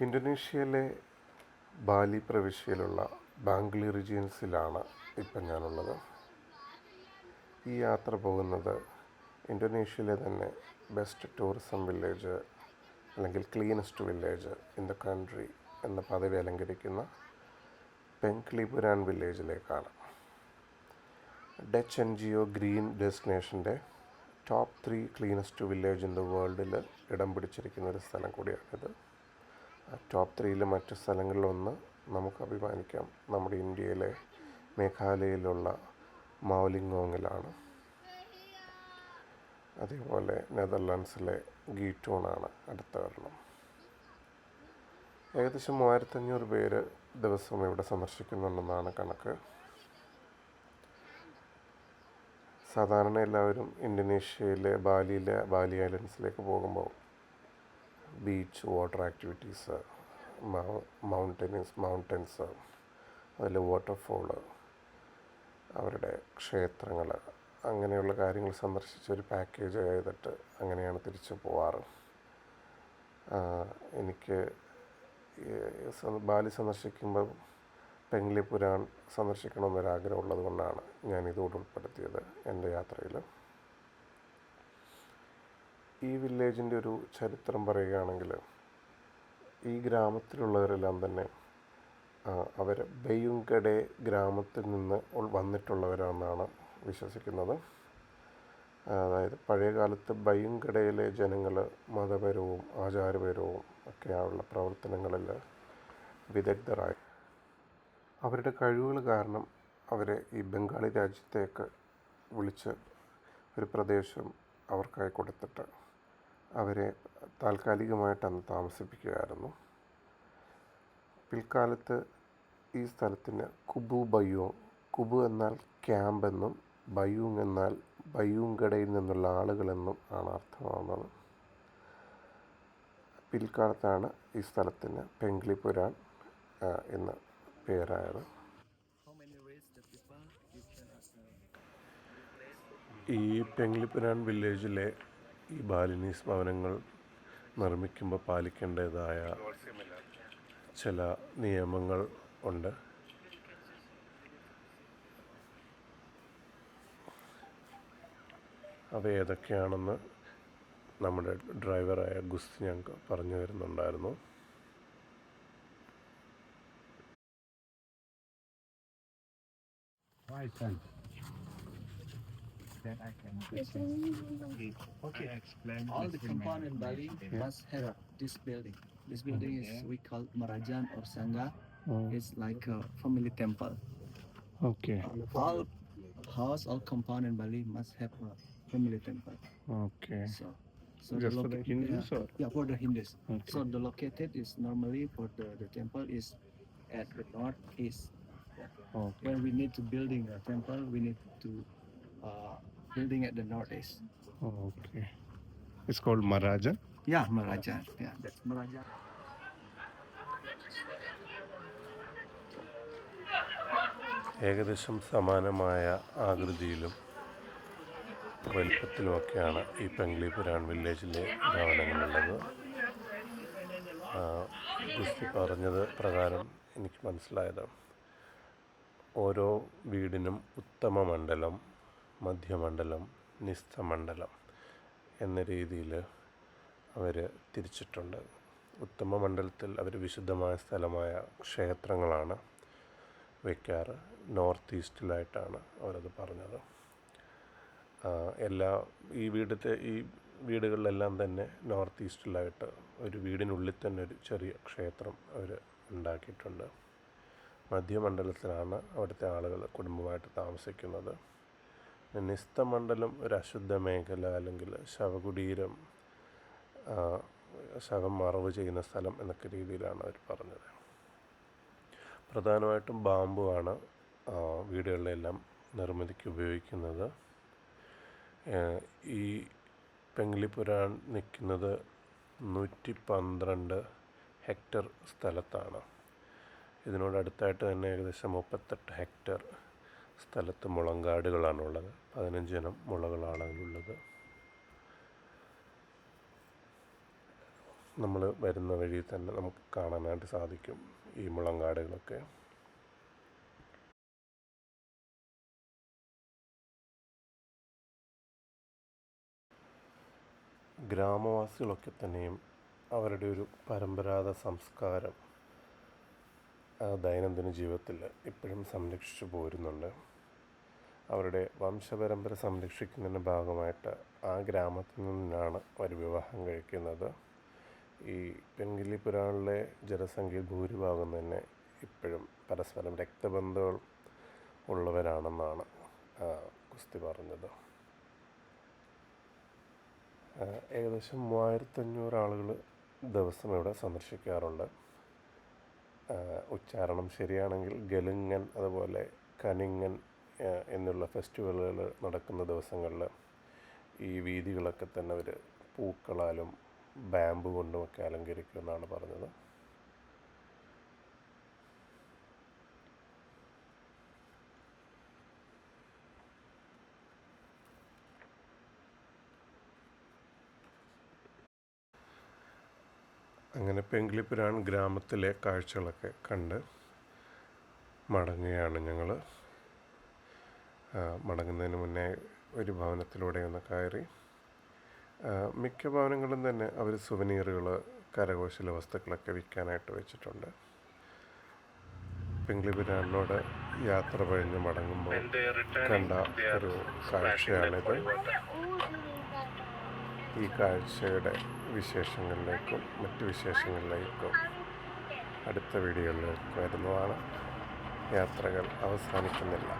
ഇന്തോനേഷ്യയിലെ ബാലി പ്രവിശ്യയിലുള്ള ബാംഗ്ലി റീജിയൻസിലാണ് ഇപ്പം ഞാനുള്ളത്. ഈ യാത്ര പോകുന്നത് ഇന്തോനേഷ്യയിലെ തന്നെ ബെസ്റ്റ് ടൂറിസം വില്ലേജ് അല്ലെങ്കിൽ cleanest village in the country എന്ന പദവി അലങ്കരിക്കുന്ന പെങ്ക്ലിപുരാൻ വില്ലേജിലേക്കാണ്. ഡച്ച് NGO ഗ്രീൻ ഡെസ്റ്റിനേഷൻ്റെ top 3 cleanest village in the വേൾഡിൽ ഇടം പിടിച്ചിരിക്കുന്ന ഒരു സ്ഥലം കൂടിയാണിത്. ടോപ്പ് 3 മറ്റ് സ്ഥലങ്ങളിലൊന്ന് നമുക്ക് അഭിമാനിക്കാം, നമ്മുടെ ഇന്ത്യയിലെ മേഘാലയയിലുള്ള മൗലിങ്ങോങ്ങിലാണ്. അതേപോലെ നെതർലാൻഡ്സിലെ ഗീറ്റോണാണ് അടുത്ത ഒരെണ്ണം. ഏകദേശം 3500 പേര് ദിവസവും ഇവിടെ സന്ദർശിക്കുന്നുണ്ടെന്നാണ് കണക്ക്. സാധാരണ എല്ലാവരും ഇന്തോനേഷ്യയിലെ ബാലി ഐലൻഡ്സിലേക്ക് പോകുമ്പോൾ ബീച്ച്, വാട്ടർ ആക്ടിവിറ്റീസ്, മൗണ്ടൻസ്, അതിൽ വാട്ടർഫോള്, അവരുടെ ക്ഷേത്രങ്ങൾ, അങ്ങനെയുള്ള കാര്യങ്ങൾ സന്ദർശിച്ചൊരു പാക്കേജ് ചെയ്തിട്ട് അങ്ങനെയാണ് തിരിച്ചു പോവാറ്. എനിക്ക് ബാലി സന്ദർശിക്കുമ്പോൾ പെങ്ക്ലിപുരാൻ സന്ദർശിക്കണമെന്നൊരാഗ്രഹം ഉള്ളത് കൊണ്ടാണ് ഞാനിതോട് ഉൾപ്പെടുത്തിയത് എൻ്റെ യാത്രയിൽ. ഈ വില്ലേജിൻ്റെ ഒരു ചരിത്രം പറയുകയാണെങ്കിൽ, ഈ ഗ്രാമത്തിലുള്ളവരെല്ലാം തന്നെ അവർ ബെയുങ്കഡെ ഗ്രാമത്തിൽ നിന്ന് വന്നിട്ടുള്ളവരാണെന്നാണ് വിശ്വസിക്കുന്നത്. അതായത് പഴയകാലത്ത് ബെയുങ്കഡയിലെ ജനങ്ങൾ മതപരവും ആചാരപരവും ഒക്കെയുള്ള പ്രവർത്തനങ്ങളിൽ വിദഗ്ധരായി. അവരുടെ കഴിവുകൾ കാരണം അവരെ ഈ ബംഗാളി രാജ്യത്തേക്ക് വിളിച്ച് ഒരു പ്രദേശം അവർക്കായി കൊടുത്തിട്ട് അവരെ താൽക്കാലികമായിട്ടന്ന് താമസിപ്പിക്കുകയായിരുന്നു. പിൽക്കാലത്ത് ഈ സ്ഥലത്തിന് കുബു എന്നാൽ ക്യാമ്പ് എന്നും ബയൂങ് എന്നാൽ ബയൂങ്കഡയിൽ നിന്നുള്ള ആളുകളെന്നും ആണ് അർത്ഥമാവുന്നത്. പിൽക്കാലത്താണ് ഈ സ്ഥലത്തിന് പെങ്ക്ലിപുരാൻ എന്ന് പേരായത്. ഈ പെങ്ക്ലിപുരാൻ വില്ലേജിലെ ഈ ബാലിനീസ് ഭവനങ്ങൾ നിർമ്മിക്കുമ്പോൾ പാലിക്കേണ്ടതായ ചില നിയമങ്ങൾ ഉണ്ട്. അവ ഏതൊക്കെയാണെന്ന് നമ്മുടെ ഡ്രൈവറായ ഗുസ്തി ഞങ്ങൾക്ക് പറഞ്ഞു തരുന്നുണ്ടായിരുന്നു. Then I can okay. Explain all the compound in Bali must have this building. This building is we call Marajan or Sangha. It's like a family temple. Okay. All house, all compound in Bali must have a family temple. Okay. So just for the Hindus or? Yeah, for the Hindus. Okay. So the located is normally for the temple is at the northeast. Okay. When we need to building a temple, we need to building at the northeast. Okay. It's called Marajan? Yeah, Marajan. Yeah, that's Marajan. ഏകദേശം സമാനമായ ആകൃതിയിലും വലിപ്പത്തിലുമൊക്കെയാണ് ഈ പെങ്ക്ലിപുരാൻ വില്ലേജിലെ ഭവനങ്ങളുള്ളത്. ഗുസ്തി പറഞ്ഞത് പ്രകാരം എനിക്ക് മനസ്സിലായത്, ഓരോ വീടിനും ഉത്തമ മണ്ഡലം, മധ്യമണ്ഡലം, നിസ്ഥമണ്ഡലം എന്ന രീതിയിൽ അവർ തിരിച്ചിട്ടുണ്ട്. ഉത്തമ മണ്ഡലത്തിൽ അവർ വിശുദ്ധമായ സ്ഥലമായ ക്ഷേത്രങ്ങളാണ് വയ്ക്കാറ്. നോർത്ത് ഈസ്റ്റിലായിട്ടാണ് അവരത് പറഞ്ഞത്. ഈ വീടുകളിലെല്ലാം തന്നെ നോർത്ത് ഈസ്റ്റിലായിട്ട് ഒരു വീടിനുള്ളിൽ തന്നെ ഒരു ചെറിയ ക്ഷേത്രം അവർ ഉണ്ടാക്കിയിട്ടുണ്ട്. മധ്യമണ്ഡലത്തിലാണ് അവിടുത്തെ ആളുകൾ കുടുംബമായിട്ട് താമസിക്കുന്നത്. നിസ്ഥമണ്ഡലം ഒരു അശുദ്ധ മേഖല അല്ലെങ്കിൽ ശവകുടീരം, ശവം മറവ് ചെയ്യുന്ന സ്ഥലം എന്നൊക്കെ രീതിയിലാണ് അവർ പറഞ്ഞത്. പ്രധാനമായിട്ടും ബാമ്പു ആണ് വീടുകളിലെല്ലാം നിർമ്മിതിക്ക് ഉപയോഗിക്കുന്നത്. ഈ പെങ്ക്ലിപുരാൻ നിൽക്കുന്നത് 112 ഹെക്ടർ സ്ഥലത്താണ്. ഇതിനോടടുത്തായിട്ട് തന്നെ ഏകദേശം 38 ഹെക്ടർ സ്ഥലത്ത് മുളങ്കാടുകളാണുള്ളത്. 15 ഇനം മുളകളാണ് അതിലുള്ളത്. നമ്മൾ വരുന്ന വഴി തന്നെ നമുക്ക് കാണാനായിട്ട് സാധിക്കും ഈ മുളങ്കാടുകളൊക്കെ. ഗ്രാമവാസികളൊക്കെ തന്നെയും അവരുടെ ഒരു പരമ്പരാഗത സംസ്കാരം ദൈനംദിന ജീവിതത്തിൽ ഇപ്പോഴും സംരക്ഷിച്ചു പോരുന്നുണ്ട്. അവരുടെ വംശപരമ്പര സംരക്ഷിക്കുന്നതിൻ്റെ ഭാഗമായിട്ട് ആ ഗ്രാമത്തിൽ നിന്നാണ് അവർ വിവാഹം കഴിക്കുന്നത്. ഈ പെൻഗില്ലി പുരാണിലെ ജനസംഖ്യയിൽ ഭൂരിഭാഗം തന്നെ ഇപ്പോഴും പരസ്പരം രക്തബന്ധങ്ങൾ ഉള്ളവരാണെന്നാണ് കുസ്തി പറഞ്ഞത്. ഏകദേശം 3500 ആളുകൾ ദിവസം ഇവിടെ സന്ദർശിക്കാറുണ്ട്. ഉച്ചാരണം ശരിയാണെങ്കിൽ ഗലുങ്ങൻ അതുപോലെ കനിങ്ങൻ എന്നുള്ള ഫെസ്റ്റിവലുകൾ നടക്കുന്ന ദിവസങ്ങളിൽ ഈ വീഥികളൊക്കെ തന്നെ അവർ പൂക്കളാലും ബാമ്പു കൊണ്ടുമൊക്കെ അലങ്കരിക്കുമെന്നാണ് പറഞ്ഞത്. അങ്ങനെ പെൻഗില്ലി പുരാൻ ഗ്രാമത്തിലെ കാഴ്ചകളൊക്കെ കണ്ട് മടങ്ങുകയാണ് ഞങ്ങൾ. മടങ്ങുന്നതിന് മുന്നേ ഒരു ഭവനത്തിലൂടെ ഒന്ന് കയറി. മിക്ക ഭവനങ്ങളും തന്നെ അവർ സുവനീറുകൾ, കരകൗശല വസ്തുക്കളൊക്കെ വിൽക്കാനായിട്ട് വെച്ചിട്ടുണ്ട്. പെൻഗില്ലി പുരാനോട് യാത്ര കഴിഞ്ഞ് മടങ്ങുമ്പോൾ കണ്ട ഒരു കാഴ്ചയാണിത്. ഈ കാഴ്ചയുടെ വിശേഷങ്ങളിലേക്കും മറ്റു വിശേഷങ്ങളിലേക്കും അടുത്ത വീഡിയോകളിലേക്ക് വരുന്നതാണ്. യാത്രകൾ അവസാനിക്കുന്നില്ല.